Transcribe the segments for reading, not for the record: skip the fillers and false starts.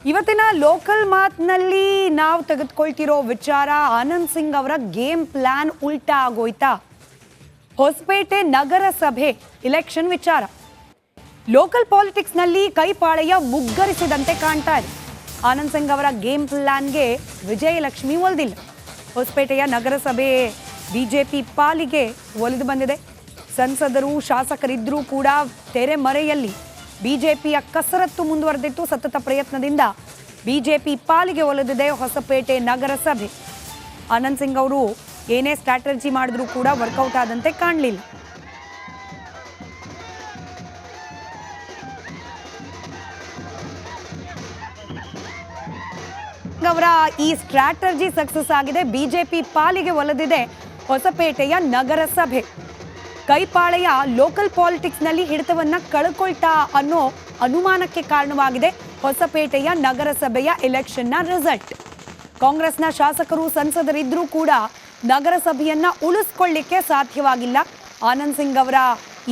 ಇವತ್ತಿನ ಲೋಕಲ್ ಮಾತ್ನಲ್ಲಿ ನಾವು ತೆಗೆದುಕೊಳ್ತಿರೋ ವಿಚಾರ ಆನಂದ್ ಸಿಂಗ್ ಅವರ ಗೇಮ್ ಪ್ಲಾನ್ ಉಲ್ಟಾ ಆಗೋಯ್ತಾ? ಹೊಸಪೇಟೆ ನಗರಸಭೆ ಇಲೆಕ್ಷನ್ ವಿಚಾರ ಲೋಕಲ್ ಪಾಲಿಟಿಕ್ಸ್ ನಲ್ಲಿ ಕೈಪಾಳೆಯ ಮುಗ್ಗರಿಸಿದಂತೆ ಕಾಣ್ತಾ ಇದೆ. ಆನಂದ್ ಸಿಂಗ್ ಅವರ ಗೇಮ್ ಪ್ಲಾನ್ಗೆ ವಿಜಯಲಕ್ಷ್ಮಿ ಒಲಿದಿಲ್ಲ. ಹೊಸಪೇಟೆಯ ನಗರಸಭೆ ಬಿಜೆಪಿ ಪಾಲಿಗೆ ಒಲಿದು ಬಂದಿದೆ. ಸಂಸದರು ಶಾಸಕರಿದ್ರೂ ಕೂಡ ತೆರೆಮರೆಯಲ್ಲಿ ಬಿಜೆಪಿಯ ಕಸರತ್ತು ಮುಂದುವರೆದಿತ್ತು. ಸತತ ಪ್ರಯತ್ನದಿಂದ ಬಿಜೆಪಿ ಪಾಲಿಗೆ ಒಲಿದಿದೆ ಹೊಸಪೇಟೆ ನಗರಸಭೆ. ಆನಂದ್ ಸಿಂಗ್ ಅವರು ಏನೇ ಸ್ಟ್ರಾಟಜಿ ಮಾಡಿದ್ರೂ ಕೂಡ ವರ್ಕೌಟ್ ಆದಂತೆ ಕಾಣಲಿಲ್ಲ. ಅವರ ಈ ಸ್ಟ್ರಾಟಜಿ ಸಕ್ಸಸ್ ಆಗಿದೆ. ಬಿಜೆಪಿ ಪಾಲಿಗೆ ಒಲಿದಿದೆ ಹೊಸಪೇಟೆಯ ನಗರಸಭೆ. ಕೈಪಾಳೆಯ ಲೋಕಲ್ ಪಾಲಿಟಿಕ್ಸ್ ನಲ್ಲಿ ಹಿಡಿತವನ್ನ ಕಳ್ಕೊಳ್ತಾ ಅನ್ನೋ ಅನುಮಾನಕ್ಕೆ ಕಾರಣವಾಗಿದೆ ಹೊಸಪೇಟೆಯ ನಗರಸಭೆಯ ಎಲೆಕ್ಷನ್ನ ರಿಸಲ್ಟ್. ಕಾಂಗ್ರೆಸ್ನ ಶಾಸಕರು ಸಂಸದರಿದ್ರೂ ಕೂಡ ನಗರಸಭೆಯನ್ನ ಉಳಿಸ್ಕೊಳ್ಳಿಕ್ಕೆ ಸಾಧ್ಯವಾಗಿಲ್ಲ. ಆನಂದ್ ಸಿಂಗ್ ಅವರ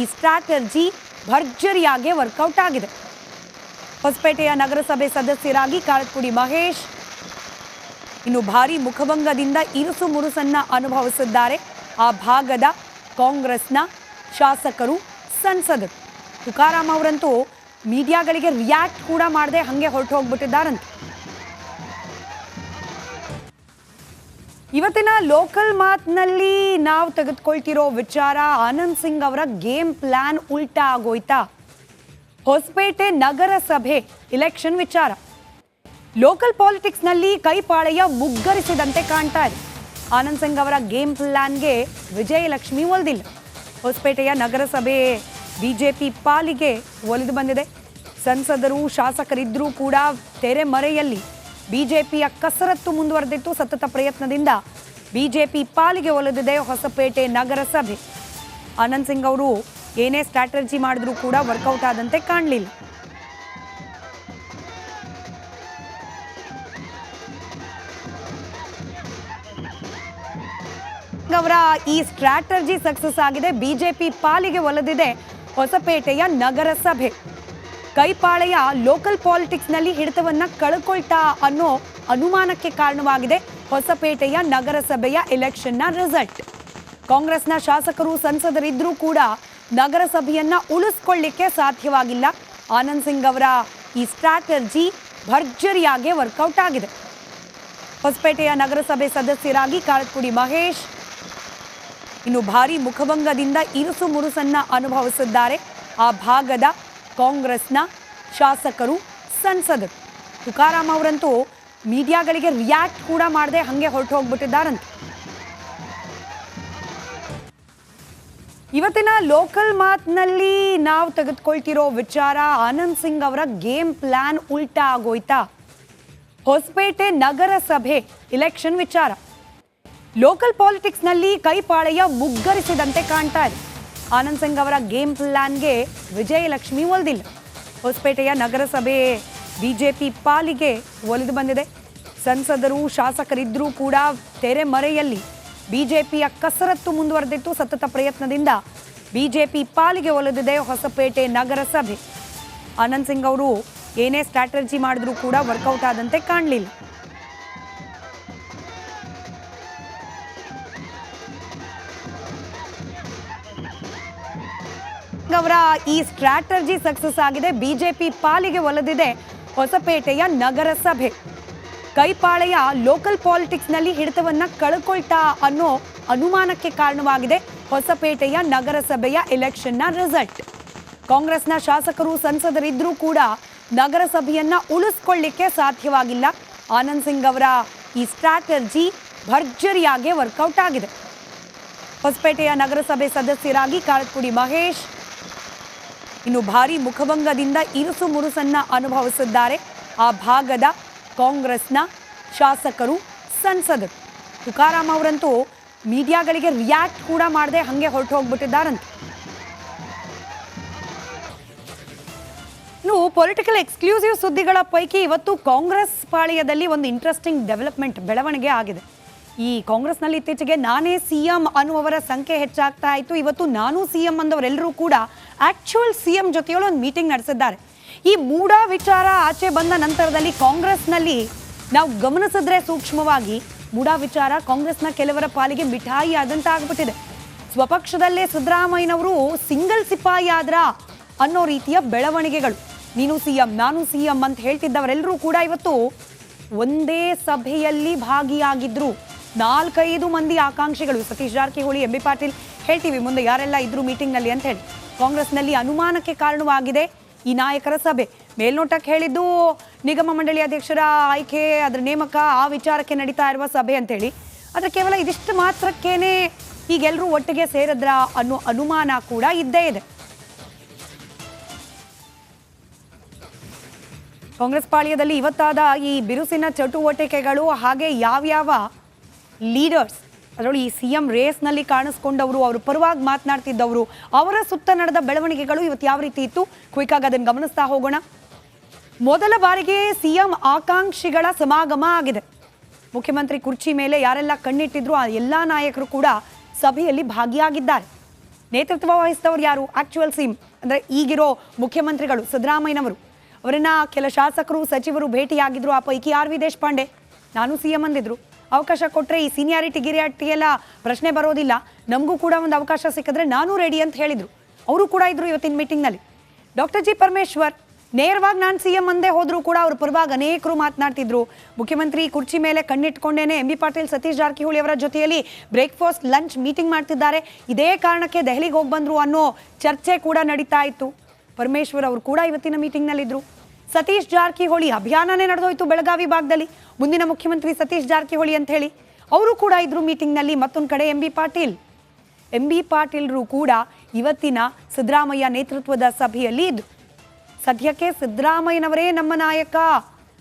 ಈ ಸ್ಟ್ರಾಟಜಿ ಭರ್ಜರಿಯಾಗಿ ವರ್ಕೌಟ್ ಆಗಿದೆ. ಹೊಸಪೇಟೆಯ ನಗರಸಭೆ ಸದಸ್ಯರಾಗಿ ಕಾರತ್ಪುಡಿ ಮಹೇಶ್ ಇನ್ನು ಭಾರಿ ಮುಖಭಂಗದಿಂದ ಇರುಸು ಮುರುಸನ್ನ ಅನುಭವಿಸಿದ್ದಾರೆ. ಆ ಭಾಗದ ಕಾಂಗ್ರೆಸ್ನ ಶಾಸಕರು ಸಂಸದರು. ತುಕಾರಾಮ್ ಅವರಂತೂ ಮೀಡಿಯಾಗಳಿಗೆ ರಿಯಾಕ್ಟ್ ಕೂಡ ಮಾಡದೆ ಹಂಗೆ ಹೊರಟು ಹೋಗ್ಬಿಟ್ಟಿದ್ದಾರಂತೆ. ಇವತ್ತಿನ ಲೋಕಲ್ ಮಾತ್ನಲ್ಲಿ ನಾವು ತೆಗೆದುಕೊಳ್ತಿರೋ ವಿಚಾರ ಆನಂದ್ ಸಿಂಗ್ ಅವರ ಗೇಮ್ ಪ್ಲಾನ್ ಉಲ್ಟಾ ಆಗೋಯ್ತಾ? ಹೊಸಪೇಟೆ ನಗರಸಭೆ ಇಲೆಕ್ಷನ್ ವಿಚಾರ ಲೋಕಲ್ ಪಾಲಿಟಿಕ್ಸ್ ನಲ್ಲಿ ಕೈಪಾಳೆಯ ಮುಗ್ಗರಿಸಿದಂತೆ ಕಾಣ್ತಾ ಇದೆ. ಆನಂದ್ ಸಿಂಗ್ ಅವರ ಗೇಮ್ ಪ್ಲಾನ್ಗೆ ವಿಜಯಲಕ್ಷ್ಮಿ ಒಲಿದಿಲ್ಲ. ಹೊಸಪೇಟೆಯ ನಗರಸಭೆ ಬಿಜೆಪಿ ಪಾಲಿಗೆ ಒಲಿದು ಬಂದಿದೆ. ಸಂಸದರು ಶಾಸಕರಿದ್ರೂ ಕೂಡ ತೆರೆಮರೆಯಲ್ಲಿ ಬಿಜೆಪಿಯ ಕಸರತ್ತು ಮುಂದುವರೆದಿತ್ತು. ಸತತ ಪ್ರಯತ್ನದಿಂದ ಬಿಜೆಪಿ ಪಾಲಿಗೆ ಒಲಿದಿದೆ ಹೊಸಪೇಟೆ ನಗರಸಭೆ. ಆನಂದ್ ಸಿಂಗ್ ಅವರು ಏನೇ ಸ್ಟ್ರಾಟಜಿ ಮಾಡಿದ್ರೂ ಕೂಡ ವರ್ಕೌಟ್ ಆದಂತೆ ಕಾಣಲಿಲ್ಲ. ಅವರ ಈ ಸ್ಟ್ರಾಟಜಿ ಸಕ್ಸಸ್ ಆಗಿದೆ. ಬಿಜೆಪಿ ಪಾಲಿಗೆ ಒಲಿದಿದೆ ಹೊಸಪೇಟೆಯ ನಗರಸಭೆ. ಕೈಪಾಳೆಯ ಲೋಕಲ್ ಪಾಲಿಟಿಕ್ಸ್ ನಲ್ಲಿ ಹಿಡಿತವನ್ನ ಕಳ್ಕೊಳ್ತಾ ಅನ್ನೋ ಅನುಮಾನಕ್ಕೆ ಕಾರಣವಾಗಿದೆ ಹೊಸಪೇಟೆಯ ನಗರಸಭೆಯ ಎಲೆಕ್ಷನ್ನ ರಿಸಲ್ಟ್. ಕಾಂಗ್ರೆಸ್ನ ಶಾಸಕರು ಸಂಸದರಿದ್ರೂ ಕೂಡ ನಗರಸಭೆಯನ್ನ ಉಳಿಸ್ಕೊಳ್ಳಿಕ್ಕೆ ಸಾಧ್ಯವಾಗಿಲ್ಲ. ಆನಂದ್ ಸಿಂಗ್ ಅವರ ಈ ಸ್ಟ್ರಾಟಜಿ ಭರ್ಜರಿಯಾಗಿ ವರ್ಕೌಟ್ ಆಗಿದೆ. ಹೊಸಪೇಟೆಯ ನಗರಸಭೆ ಸದಸ್ಯರಾಗಿ ಕಾರತ್ಪುಡಿ ಮಹೇಶ್ ಇನ್ನು ಭಾರಿ ಮುಖಭಂಗದಿಂದ ಇರುಸು ಮುರುಸನ್ನ ಅನುಭವಿಸಿದ್ದಾರೆ. ಆ ಭಾಗದ ಕಾಂಗ್ರೆಸ್ನ ಶಾಸಕರು ಸಂಸದರು. ತುಕಾರಾಮ್ ಅವರಂತೂ ಮೀಡಿಯಾಗಳಿಗೆ ರಿಯಾಕ್ಟ್ ಕೂಡ ಮಾಡದೆ ಹಂಗೆ ಹೊರಟು ಹೋಗ್ಬಿಟ್ಟಿದ್ದಾರಂತೆ. ಇವತ್ತಿನ ಲೋಕಲ್ ಮಾತ್ನಲ್ಲಿ ನಾವು ತೆಗೆದುಕೊಳ್ತಿರೋ ವಿಚಾರ ಆನಂದ್ ಸಿಂಗ್ ಅವರ ಗೇಮ್ ಪ್ಲಾನ್ ಉಲ್ಟಾ ಆಗೋಯ್ತಾ? ಹೊಸಪೇಟೆ ನಗರಸಭೆ ಇಲೆಕ್ಷನ್ ವಿಚಾರ ಲೋಕಲ್ ಪಾಲಿಟಿಕ್ಸ್ ನಲ್ಲಿ ಕೈಪಾಳೆಯ ಮುಗ್ಗರಿಸಿದಂತೆ ಕಾಣ್ತಾ ಇದೆ. ಆನಂದ್ ಸಿಂಗ್ ಅವರ ಗೇಮ್ ಪ್ಲಾನ್ಗೆ ವಿಜಯಲಕ್ಷ್ಮಿ ಒಲಿದಿಲ್ಲ. ಹೊಸಪೇಟೆಯ ನಗರಸಭೆ ಬಿಜೆಪಿ ಪಾಲಿಗೆ ಒಲಿದು ಬಂದಿದೆ. ಸಂಸದರು ಶಾಸಕರಿದ್ರೂ ಕೂಡ ತೆರೆಮರೆಯಲ್ಲಿ ಬಿಜೆಪಿಯ ಕಸರತ್ತು ಮುಂದುವರೆದಿತ್ತು. ಸತತ ಪ್ರಯತ್ನದಿಂದ ಬಿಜೆಪಿ ಪಾಲಿಗೆ ಒಲಿದಿದೆ ಹೊಸಪೇಟೆ ನಗರಸಭೆ. ಆನಂದ್ ಸಿಂಗ್ ಅವರು ಏನೇ ಸ್ಟ್ರಾಟಜಿ ಮಾಡಿದ್ರೂ ಕೂಡ ವರ್ಕೌಟ್ ಆದಂತೆ ಕಾಣಲಿಲ್ಲ. ಅವರ ಈ ಸ್ಟ್ರಾಟಜಿ ಸಕ್ಸಸ್ ಆಗಿದೆ. ಬಿಜೆಪಿ ಪಾಲಿಗೆ ಒಲಿದಿದೆ ಹೊಸಪೇಟೆಯ ನಗರಸಭೆ. ಕೈಪಾಳೆಯ ಲೋಕಲ್ ಪಾಲಿಟಿಕ್ಸ್ ನಲ್ಲಿ ಹಿಡಿತವನ್ನ ಕಳ್ಕೊಳ್ತಾ ಅನ್ನೋ ಅನುಮಾನಕ್ಕೆ ಕಾರಣವಾಗಿದೆ ಹೊಸಪೇಟೆಯ ನಗರಸಭೆಯ ಎಲೆಕ್ಷನ್ನ ರಿಸಲ್ಟ್. ಕಾಂಗ್ರೆಸ್ನ ಶಾಸಕರು ಸಂಸದರಿದ್ರೂ ಕೂಡ ನಗರಸಭೆಯನ್ನ ಉಳಿಸ್ಕೊಳ್ಳಿಕ್ಕೆ ಸಾಧ್ಯವಾಗಿಲ್ಲ. ಆನಂದ್ ಸಿಂಗ್ ಅವರ ಈ ಸ್ಟ್ರಾಟಜಿ ಭರ್ಜರಿಯಾಗಿ ವರ್ಕೌಟ್ ಆಗಿದೆ. ಹೊಸಪೇಟೆಯ ನಗರಸಭೆ ಸದಸ್ಯರಾಗಿ ಕಾರತ್ಪುಡಿ ಮಹೇಶ್ ಇನ್ನು ಭಾರಿ ಮುಖಭಂಗದಿಂದ ಇರುಸು ಮುರುಸನ್ನ ಅನುಭವಿಸಿದ್ದಾರೆ. ಆ ಭಾಗದ ಕಾಂಗ್ರೆಸ್ನ ಶಾಸಕರು ಸಂಸದರು. ತುಕಾರಾಮ್ ಅವರಂತೂ ಮೀಡಿಯಾಗಳಿಗೆ ರಿಯಾಕ್ಟ್ ಕೂಡ ಮಾಡದೆ ಹಂಗೆ ಹೊರಟು ಹೋಗ್ಬಿಟ್ಟಿದ್ದಾರಂತೆ. ಇನ್ನು ಪೊಲಿಟಿಕಲ್ ಎಕ್ಸ್ಕ್ಲೂಸಿವ್ ಸುದ್ದಿಗಳ ಪೈಕಿ ಇವತ್ತು ಕಾಂಗ್ರೆಸ್ ಪಾಳ್ಯದಲ್ಲಿ ಒಂದು ಇಂಟ್ರೆಸ್ಟಿಂಗ್ ಬೆಳವಣಿಗೆ ಆಗಿದೆ. ಈ ಕಾಂಗ್ರೆಸ್ನಲ್ಲಿ ಇತ್ತೀಚೆಗೆ ನಾನೇ ಸಿಎಂ ಅನ್ನುವವರ ಸಂಖ್ಯೆ ಹೆಚ್ಚಾಗ್ತಾ ಇತ್ತು. ಇವತ್ತು ನಾನು ಸಿಎಂ ಅಂದವರೆಲ್ಲರೂ ಕೂಡ ಆಕ್ಚುಯಲ್ ಸಿಎಂ ಜೊತೆಯಲ್ಲಿ ಒಂದು ಮೀಟಿಂಗ್ ನಡೆಸಿದ್ದಾರೆ. ಈ ಮೂಡ ವಿಚಾರ ಆಚೆ ಬಂದ ನಂತರದಲ್ಲಿ ಕಾಂಗ್ರೆಸ್ನಲ್ಲಿ ನಾವು ಗಮನಿಸಿದ್ರೆ ಸೂಕ್ಷ್ಮವಾಗಿ ಮೂಡ ವಿಚಾರ ಕಾಂಗ್ರೆಸ್ನ ಕೆಲವರ ಪಾಲಿಗೆ ಮಿಠಾಯಿ ಆದಂತಾಗ್ಬಿಟ್ಟಿದೆ. ಸ್ವಪಕ್ಷದಲ್ಲೇ ಸಿದ್ದರಾಮಯ್ಯನವರು ಸಿಂಗಲ್ ಸಿಪಾಯಿ ಆದ್ರ ಅನ್ನೋ ರೀತಿಯ ಬೆಳವಣಿಗೆಗಳು. ನೀನು ಸಿಎಂ ನಾನು ಸಿಎಂ ಅಂತ ಹೇಳ್ತಿದ್ದವರೆಲ್ಲರೂ ಕೂಡ ಇವತ್ತು ಒಂದೇ ಸಭೆಯಲ್ಲಿ ಭಾಗಿಯಾಗಿದ್ರು. 4-5 ಮಂದಿ ಆಕಾಂಕ್ಷಿಗಳು, ಸತೀಶ್ ಜಾರಕಿಹೊಳಿ, ಎಂ ಬಿ ಪಾಟೀಲ್, ಹೇಳ್ತೀವಿ ಮುಂದೆ ಯಾರೆಲ್ಲ ಇದ್ರು ಮೀಟಿಂಗ್ನಲ್ಲಿ ಅಂತ ಹೇಳಿ. ಕಾಂಗ್ರೆಸ್ನಲ್ಲಿ ಅನುಮಾನಕ್ಕೆ ಕಾರಣವಾಗಿದೆ ಈ ನಾಯಕರ ಸಭೆ. ಮೇಲ್ನೋಟಕ್ಕೆ ಹೇಳಿದ್ದು ನಿಗಮ ಮಂಡಳಿ ಅಧ್ಯಕ್ಷರ ಆಯ್ಕೆ, ಅದರ ನೇಮಕ, ಆ ವಿಚಾರಕ್ಕೆ ನಡೀತಾ ಇರುವ ಸಭೆ ಅಂತೇಳಿ. ಆದರೆ ಕೇವಲ ಇದಿಷ್ಟು ಮಾತ್ರಕ್ಕೇನೆ ಈಗೆಲ್ಲರೂ ಒಟ್ಟಿಗೆ ಸೇರಿದ್ರ ಅನ್ನೋ ಅನುಮಾನ ಕೂಡ ಇದ್ದೇ ಇದೆ. ಕಾಂಗ್ರೆಸ್ ಪಾಳ್ಯದಲ್ಲಿ ಇವತ್ತಾದ ಈ ಬಿರುಸಿನ ಚಟುವಟಿಕೆಗಳು, ಹಾಗೆ ಯಾವ್ಯಾವ ಲೀಡರ್ಸ್ ಅದರೊಳಗೆ ಈ ಸಿಎಂ ರೇಸ್ನಲ್ಲಿ ಕಾಣಿಸ್ಕೊಂಡವರು, ಅವ್ರ ಪರವಾಗಿ ಮಾತನಾಡ್ತಿದ್ದವರು, ಅವರ ಸುತ್ತ ನಡೆದ ಬೆಳವಣಿಗೆಗಳು ಇವತ್ತು ಯಾವ ರೀತಿ ಇತ್ತು, ಕ್ವಿಕ್ ಆಗಿ ಅದನ್ನು ಗಮನಿಸ್ತಾ ಹೋಗೋಣ. ಮೊದಲ ಬಾರಿಗೆ ಸಿಎಂ ಆಕಾಂಕ್ಷಿಗಳ ಸಮಾಗಮ ಆಗಿದೆ. ಮುಖ್ಯಮಂತ್ರಿ ಕುರ್ಚಿ ಮೇಲೆ ಯಾರೆಲ್ಲ ಕಣ್ಣಿಟ್ಟಿದ್ರು ಆ ಎಲ್ಲ ನಾಯಕರು ಕೂಡ ಸಭೆಯಲ್ಲಿ ಭಾಗಿಯಾಗಿದ್ದಾರೆ. ನೇತೃತ್ವ ವಹಿಸಿದವರು ಯಾರು? ಆಕ್ಚುಯಲ್ ಸಿಎಂ ಅಂದರೆ ಈಗಿರೋ ಮುಖ್ಯಮಂತ್ರಿಗಳು ಸಿದ್ದರಾಮಯ್ಯನವರು. ಅವರನ್ನ ಕೆಲ ಶಾಸಕರು, ಸಚಿವರು ಭೇಟಿಯಾಗಿದ್ರು. ಆ ಪೈಕಿ ಆರ್ ವಿ ದೇಶಪಾಂಡೆ ನಾನು ಸಿಎಂ ಅಂದಿದ್ರು. ಅವಕಾಶ ಕೊಟ್ಟರೆ ಈ ಸೀನಿಯಾರಿಟಿ ಗಿರಿಯಾರಿಟಿ ಎಲ್ಲ ಪ್ರಶ್ನೆ ಬರೋದಿಲ್ಲ, ನಮಗೂ ಕೂಡ ಒಂದು ಅವಕಾಶ ಸಿಕ್ಕಿದ್ರೆ ನಾನು ರೆಡಿ ಅಂತ ಹೇಳಿದರು. ಅವರು ಕೂಡ ಇದ್ರು ಇವತ್ತಿನ ಮೀಟಿಂಗ್ನಲ್ಲಿ. ಡಾಕ್ಟರ್ ಜಿ ಪರಮೇಶ್ವರ್ ನೇರವಾಗಿ ನಾನು ಸಿಎಂ ಅಂದೇ ಹೋದರೂ ಕೂಡ ಅವ್ರ ಪರವಾಗಿ ಅನೇಕರು ಮಾತನಾಡ್ತಿದ್ರು. ಮುಖ್ಯಮಂತ್ರಿ ಕುರ್ಚಿ ಮೇಲೆ ಕಣ್ಣಿಟ್ಕೊಂಡೇನೆ ಎಂ ಬಿ ಪಾಟೀಲ್, ಸತೀಶ್ ಜಾರಕಿಹೊಳಿ ಅವರ ಜೊತೆಯಲ್ಲಿ ಬ್ರೇಕ್ಫಾಸ್ಟ್, ಲಂಚ್ ಮೀಟಿಂಗ್ ಮಾಡ್ತಿದ್ದಾರೆ. ಇದೇ ಕಾರಣಕ್ಕೆ ದೆಹಲಿಗೆ ಹೋಗಿ ಬಂದರು ಅನ್ನೋ ಚರ್ಚೆ ಕೂಡ ನಡೀತಾ ಇತ್ತು. ಪರಮೇಶ್ವರ್ ಅವರು ಕೂಡ ಇವತ್ತಿನ ಮೀಟಿಂಗ್ನಲ್ಲಿದ್ದರು. ಸತೀಶ್ ಜಾರಕಿಹೊಳಿ ಅಭಿಯಾನನೇ ನಡೆದೋಯ್ತು ಬೆಳಗಾವಿ ಭಾಗದಲ್ಲಿ, ಮುಂದಿನ ಮುಖ್ಯಮಂತ್ರಿ ಸತೀಶ್ ಜಾರಕಿಹೊಳಿ ಅಂತ ಹೇಳಿ. ಅವರು ಕೂಡ ಇದ್ರು ಮೀಟಿಂಗ್ನಲ್ಲಿ. ಮತ್ತೊಂದು ಕಡೆ ಎಂ ಬಿ ಪಾಟೀಲ್ರು ಕೂಡ ಇವತ್ತಿನ ಸಿದ್ದರಾಮಯ್ಯ ನೇತೃತ್ವದ ಸಭೆಯಲ್ಲಿ ಇದ್ರು. ಸದ್ಯಕ್ಕೆ ಸಿದ್ದರಾಮಯ್ಯನವರೇ ನಮ್ಮ ನಾಯಕ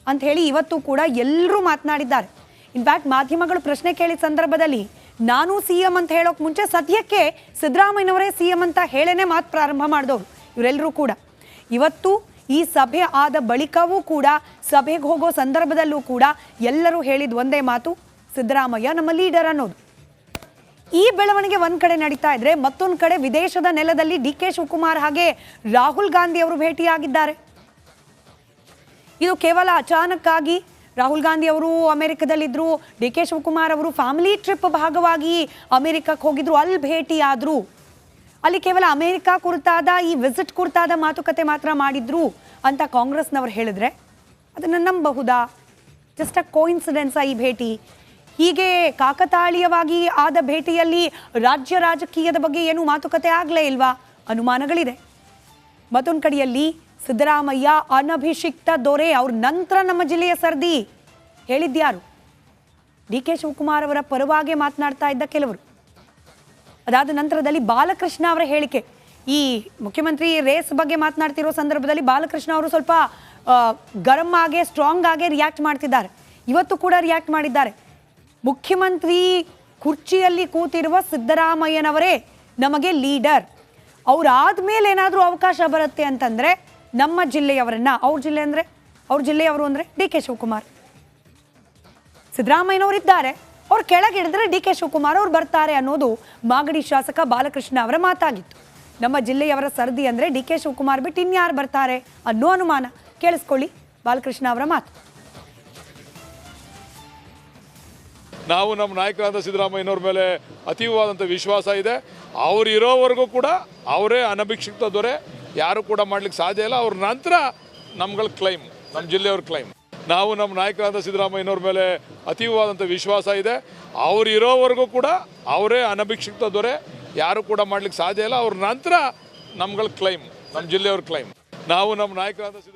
ಅಂತ ಹೇಳಿ ಇವತ್ತು ಕೂಡ ಎಲ್ಲರೂ ಮಾತನಾಡಿದ್ದಾರೆ. ಇನ್ಫ್ಯಾಕ್ಟ್ ಮಾಧ್ಯಮಗಳು ಪ್ರಶ್ನೆ ಕೇಳಿದ ಸಂದರ್ಭದಲ್ಲಿ ನಾನು ಸಿಎಂ ಅಂತ ಹೇಳೋಕೆ ಮುಂಚೆ ಸದ್ಯಕ್ಕೆ ಸಿದ್ದರಾಮಯ್ಯನವರೇ ಸಿಎಂ ಅಂತ ಹೇಳೇನೆ ಮಾತು ಪ್ರಾರಂಭ ಮಾಡಿದವರು ಇವರೆಲ್ಲರೂ ಕೂಡ. ಇವತ್ತು ಈ ಸಭೆ ಆದ ಬಳಿಕವೂ ಕೂಡ, ಸಭೆಗೆ ಹೋಗೋ ಸಂದರ್ಭದಲ್ಲೂ ಕೂಡ ಎಲ್ಲರೂ ಹೇಳಿದ ಒಂದೇ ಮಾತು, ಸಿದ್ದರಾಮಯ್ಯ ನಮ್ಮ ಲೀಡರ್ ಅನ್ನೋದು. ಈ ಬೆಳವಣಿಗೆ ಒಂದ್ ಕಡೆ ನಡೀತಾ ಇದ್ರೆ, ಮತ್ತೊಂದು ಕಡೆ ವಿದೇಶದ ನೆಲದಲ್ಲಿ ಡಿ ಕೆ ಶಿವಕುಮಾರ್ ಹಾಗೆ ರಾಹುಲ್ ಗಾಂಧಿ ಅವರು ಭೇಟಿಯಾಗಿದ್ದಾರೆ. ಇದು ಕೇವಲ ಅಚಾನಕ್ಕಾಗಿ ರಾಹುಲ್ ಗಾಂಧಿ ಅವರು ಅಮೆರಿಕದಲ್ಲಿದ್ದರು, ಡಿ ಕೆ ಶಿವಕುಮಾರ್ ಅವರು ಫ್ಯಾಮಿಲಿ ಟ್ರಿಪ್ ಭಾಗವಾಗಿ ಅಮೆರಿಕಕ್ಕೆ ಹೋಗಿದ್ರು, ಅಲ್ಲಿ ಭೇಟಿಯಾದ್ರು. ಅಲ್ಲಿ ಕೇವಲ ಅಮೆರಿಕ ಕುರಿತಾದ ಈ ವಿಸಿಟ್ ಕುರಿತಾದ ಮಾತುಕತೆ ಮಾತ್ರ ಮಾಡಿದ್ರು ಅಂತ ಕಾಂಗ್ರೆಸ್ನವರು ಹೇಳಿದ್ರೆ ಅದನ್ನು ನಂಬಬಹುದಾ? ಜಸ್ಟ್ ಅ ಕೋಇನ್ಸಿಡೆನ್ಸ್ ಈ ಭೇಟಿ? ಹೀಗೆ ಕಾಕತಾಳೀಯವಾಗಿ ಆದ ಭೇಟಿಯಲ್ಲಿ ರಾಜ್ಯ ರಾಜಕೀಯದ ಬಗ್ಗೆ ಏನು ಮಾತುಕತೆ ಆಗಲೇ ಇಲ್ವಾ? ಅನುಮಾನಗಳಿದೆ. ಮತ್ತೊಂದು ಕಡೆಯಲ್ಲಿ ಸಿದ್ದರಾಮಯ್ಯ ಅನಭಿಷಿಕ್ತ ದೊರೆ, ಅವ್ರ ನಂತರ ನಮ್ಮ ಜಿಲ್ಲೆಯ ಸರ್ದಿ ಹೇಳಿದ್ಯಾರು? ಡಿ ಕೆ ಶಿವಕುಮಾರ್ ಅವರ ಪರವಾಗಿ ಮಾತನಾಡ್ತಾ ಇದ್ದ ಕೆಲವರು. ಅದಾದ ನಂತರದಲ್ಲಿ ಬಾಲಕೃಷ್ಣ ಅವರ ಹೇಳಿಕೆ, ಈ ಮುಖ್ಯಮಂತ್ರಿ ರೇಸ್ ಬಗ್ಗೆ ಮಾತನಾಡ್ತಿರೋ ಸಂದರ್ಭದಲ್ಲಿ ಬಾಲಕೃಷ್ಣ ಅವರು ಸ್ವಲ್ಪ ಗರಂ ಆಗಿ, ಸ್ಟ್ರಾಂಗ್ ಆಗಿ ರಿಯಾಕ್ಟ್ ಮಾಡ್ತಿದ್ದಾರೆ. ಇವತ್ತು ಕೂಡ ರಿಯಾಕ್ಟ್ ಮಾಡಿದ್ದಾರೆ. ಮುಖ್ಯಮಂತ್ರಿ ಕುರ್ಚಿಯಲ್ಲಿ ಕೂತಿರುವ ಸಿದ್ದರಾಮಯ್ಯನವರೇ ನಮಗೆ ಲೀಡರ್, ಅವರಾದ್ಮೇಲೆ ಏನಾದರೂ ಅವಕಾಶ ಬರುತ್ತೆ ಅಂತಂದರೆ ನಮ್ಮ ಜಿಲ್ಲೆಯವರನ್ನ, ಅವ್ರ ಜಿಲ್ಲೆಯವರು ಅಂದರೆ ಡಿ ಕೆ ಶಿವಕುಮಾರ್, ಸಿದ್ದರಾಮಯ್ಯನವರು ಇದ್ದಾರೆ, ಅವ್ರು ಕೆಳಗೆ ಹಿಡಿದ್ರೆ ಡಿ ಕೆ ಶಿವಕುಮಾರ್ ಅವ್ರು ಬರ್ತಾರೆ ಅನ್ನೋದು ಮಾಗಡಿ ಶಾಸಕ ಬಾಲಕೃಷ್ಣ ಅವರ ಮಾತಾಗಿತ್ತು. ನಮ್ಮ ಜಿಲ್ಲೆಯವರ ಸರ್ದಿ ಅಂದರೆ ಡಿ ಕೆ ಶಿವಕುಮಾರ್ ಬಿಟ್ಟು ಇನ್ಯಾರು ಬರ್ತಾರೆ ಅನ್ನೋ ಅನುಮಾನ. ಕೇಳಿಸ್ಕೊಳ್ಳಿ ಬಾಲಕೃಷ್ಣ ಅವರ ಮಾತು. ನಾವು ನಮ್ಮ ನಾಯಕರಾದ ಸಿದ್ದರಾಮಯ್ಯನವ್ರ ಮೇಲೆ ಅತೀವವಾದಂಥ ವಿಶ್ವಾಸ ಇದೆ. ಅವ್ರು ಇರೋವರೆಗೂ ಕೂಡ ಅವರೇ ಅನಭಿಷಿಕ್ತ ದೊರೆ, ಯಾರು ಕೂಡ ಮಾಡ್ಲಿಕ್ಕೆ ಸಾಧ್ಯ ಇಲ್ಲ. ಅವ್ರ ನಂತರ ನಮ್ಗಳ ಕ್ಲೈಮ್, ನಮ್ಮ ಜಿಲ್ಲೆಯವ್ರ ಕ್ಲೈಮ್. ನಾವು ನಮ್ಮ ನಾಯಕರಾದ ಸಿದ್ದರಾಮಯ್ಯನವ್ರ ಮೇಲೆ ಅತೀವವಾದಂಥ ವಿಶ್ವಾಸ ಇದೆ. ಅವ್ರು ಇರೋವರೆಗೂ ಕೂಡ ಅವರೇ ಅನಭಿಷಿಕ್ತ ದೊರೆ, ಯಾರು ಕೂಡ ಮಾಡ್ಲಿಕ್ಕೆ ಸಾಧ್ಯ ಇಲ್ಲ. ಅವ್ರ ನಂತರ ನಮ್ಗಳ ಕ್ಲೈಮ್, ನಮ್ಮ ಜಿಲ್ಲೆಯವ್ರ ಕ್ಲೈಮ್. ನಾವು ನಮ್ಮ ನಾಯಕರಾದ